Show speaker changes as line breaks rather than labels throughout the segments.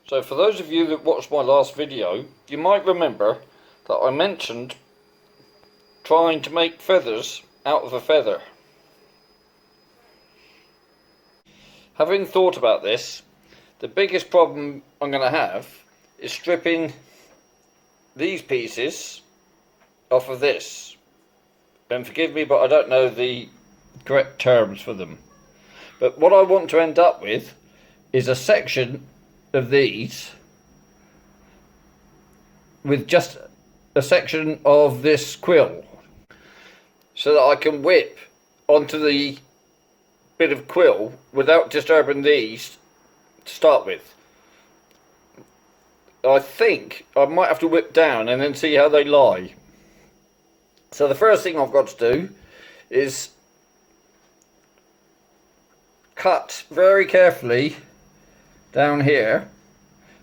So for those of you that watched my last video, you might remember that I mentioned trying to make feathers out of a feather. Having thought about this, the biggest problem I'm going to have is stripping these pieces off of this. And forgive me, but I don't know the correct terms for them. But what I want to end up with is a section of these with just a section of this quill, so that I can whip onto the bit of quill without disturbing these to start with. I think I might have to whip down and then see how they lie. So the first thing I've got to do is cut very carefully down here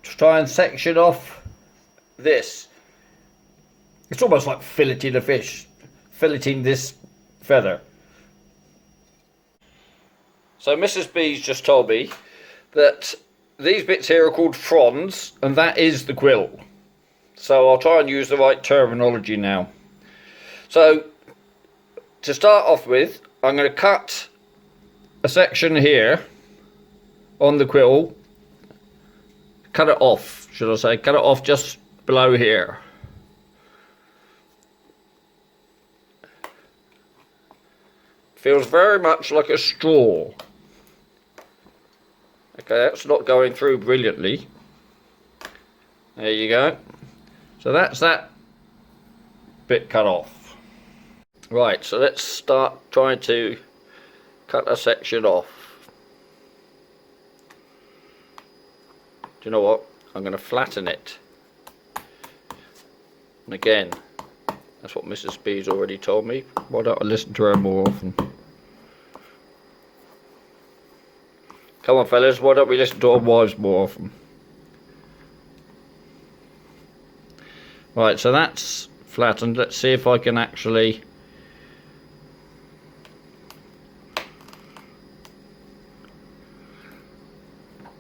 to try and section off this. It's almost like filleting a fish, filleting this feather. So Mrs. B's just told me that these bits here are called fronds, and that is the quill. So I'll try and use the right terminology now. So to start off with, I'm going to cut a section here on the quill. Cut it off, should I say. Cut it off just below here. Feels very much like a straw. Okay, that's not going through brilliantly. There you go. So that's that bit cut off. Right, so let's start trying to cut a section off. Do you know what? I'm going to flatten it. And again, that's what Mrs. B's already told me. Why don't I listen to her more often? Come on fellas, why don't we listen to our wives more often? Right, so that's flattened. Let's see if I can actually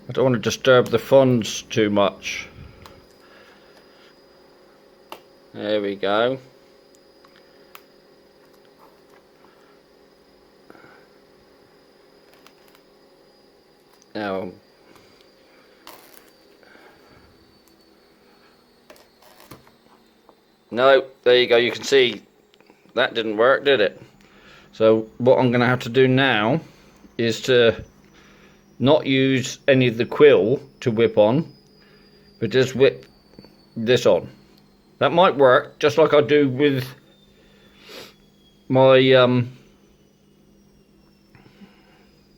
I don't want to disturb the fronds too much. There we go. Now, no, there you go. You can see that didn't work, did it? So what I'm going to have to do now is to not use any of the quill to whip on, but just whip this on. That might work, just like I do with my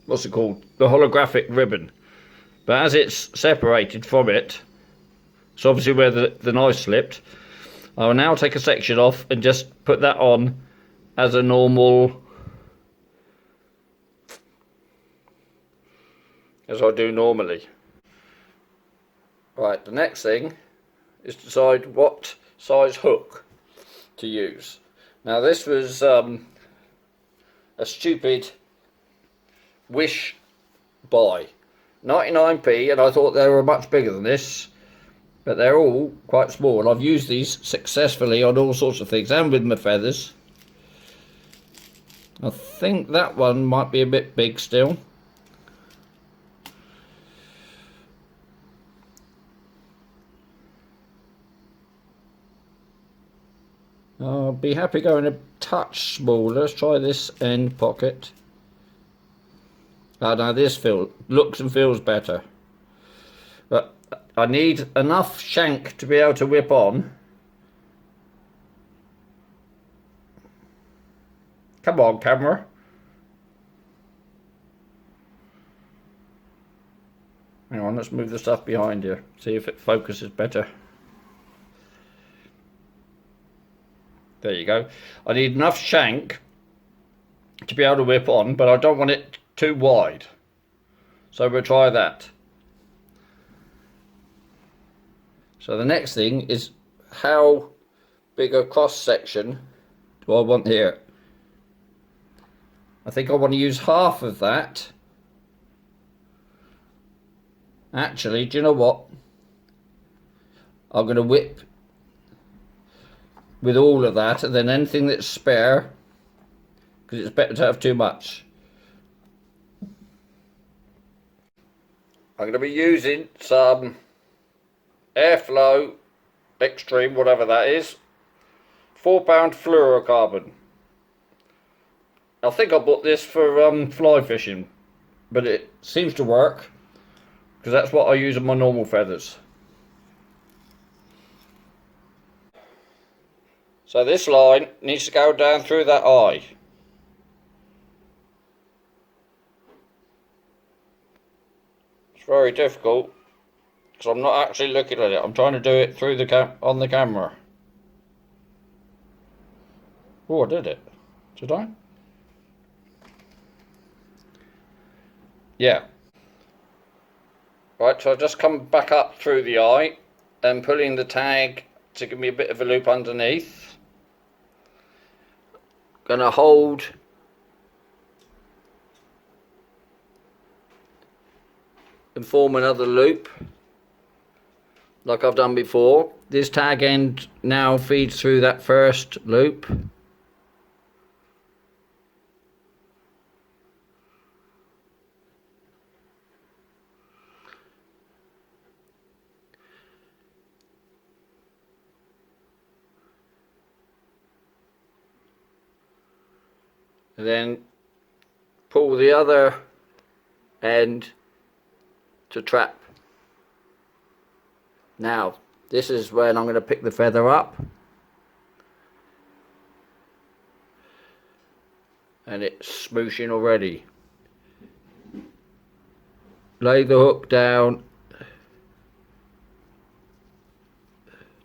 what's it called, the holographic ribbon. But as it's separated from it, it's obviously where the knife slipped. I will now take a section off and just put that on as a normal, as I do normally. Right, the next thing is decide what size hook to use. Now this was a stupid wish buy, 99p, and I thought they were much bigger than this, but they're all quite small, and I've used these successfully on all sorts of things and with my feathers. I think that one might be a bit big still. I'll be happy going a touch smaller. Let's try this end pocket. Oh no, this looks and feels better. But I need enough shank to be able to whip on. Come on, camera. Hang on, let's move the stuff behind you. See if it focuses better. There you go. I need enough shank to be able to whip on, but I don't want it too wide. So we'll try that. So the next thing is, how big a cross section do I want here? I think I want to use half of that. Actually, do you know what? I'm going to whip with all of that, and then anything that's spare, because it's better to have too much. I'm going to be using some Airflow Extreme, whatever that is, 4-pound fluorocarbon. I think I bought this for fly fishing, but it seems to work because that's what I use on my normal feathers. So this line needs to go down through that eye. It's very difficult because I'm not actually looking at it. I'm trying to do it through the on the camera. Oh, I did it. Did I? Yeah. Right, so I've just come back up through the eye and pulling the tag to give me a bit of a loop underneath. Gonna hold and form another loop like I've done before. This tag end now feeds through that first loop. And then pull the other end to trap. Now, this is when I'm going to pick the feather up. And it's smooshing already. Lay the hook down.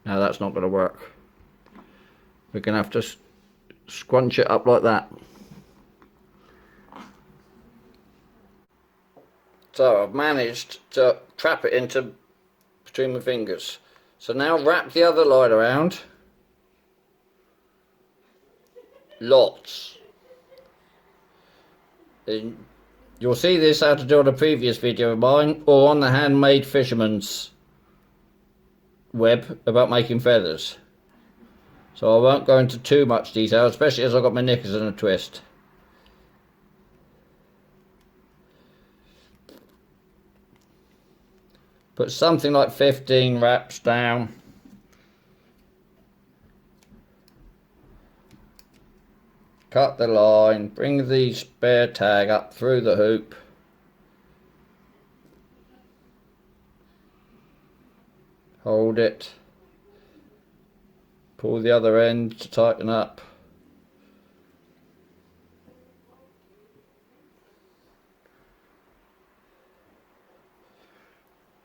Now that's not going to work. We're going to have to scrunch it up like that. So I've managed to trap it into between my fingers. So now wrap the other line around. Lots. And you'll see this how to do on a previous video of mine, or on the Handmade Fisherman's web about making feathers. So I won't go into too much detail, especially as I've got my knickers in a twist. Put something like 15 wraps down. Cut the line, bring the spare tag up through the hoop. Hold it. Pull the other end to tighten up.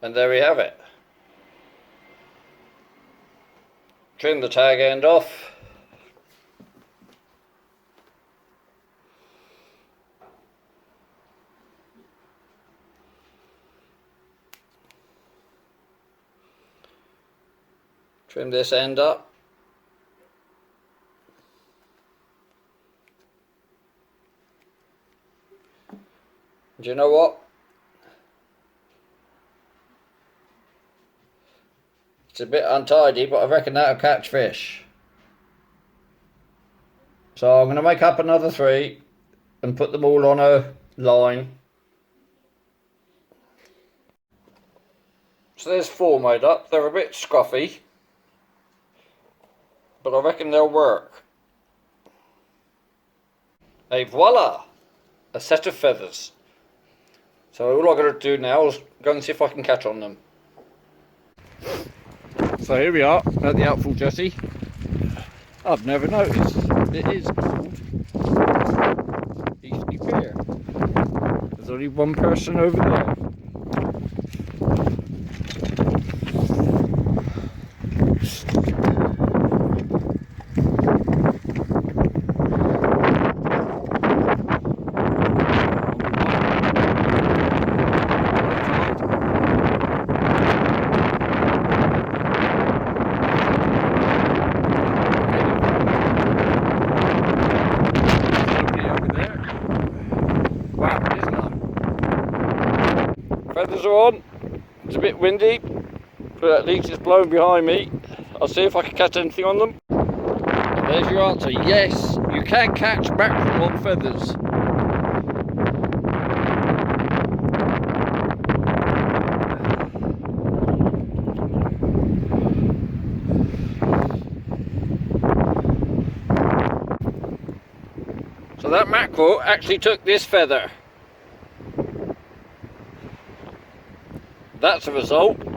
And there we have it. Trim the tag end off. Trim this end up. Do you know what? It's a bit untidy, but I reckon that'll catch fish. So I'm going to make up another 3 and put them all on a line. So there's 4 made up. They're a bit scruffy, but I reckon they'll work. Et voila! A set of feathers. So all I've got to do now is go and see if I can catch on them. So here we are at the outfall jetty. I've never noticed it is called Eastleigh Pier. There's only one person over there. Feathers are on. It's a bit windy, but at least it's blowing behind me. I'll see if I can catch anything on them. And there's your answer. Yes, you can catch mackerel on feathers. So that mackerel actually took this feather. That's a result.